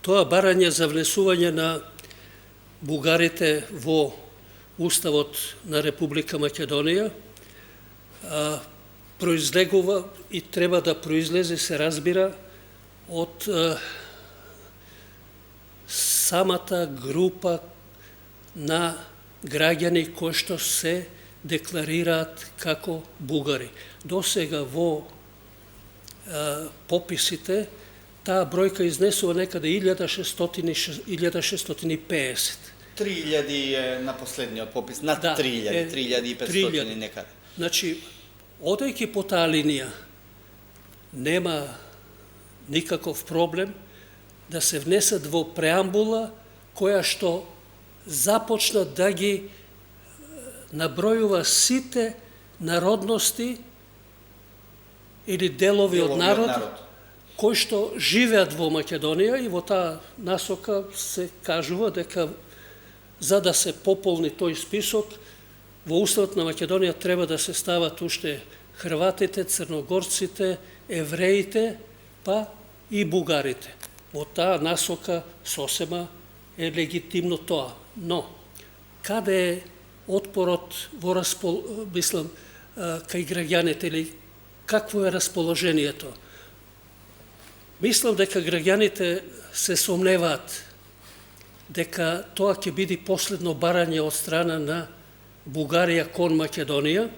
тоа барање за внесување на бугарите во Уставот на Република Македонија произлегува и треба да произлезе, се разбира, од самата група на граѓани кои што се декларираат како бугари. Досега во пописите таа бројка изнесува некаде 1650. 3000 е на последниот попис, над 3000, 3500 некаде. Значи, одејќи по таа линија, нема никаков проблем да се внесат во преамбула која што започна да ги набројува сите народности или делови од народ кои што живеат во Македонија, и во таа насока се кажува дека за да се пополни тој список во Уставот на Македонија треба да се стават уште хрватите, црногорците, евреите, па и бугарите. Во таа насока сосема е легитимно тоа. Но, каде е отпорот во мислам, кај граѓаните, или какво е расположението? Мислам дека граѓаните се сомневаат дека тоа ќе биде последно барање од страна на Бугарија кон Македонија,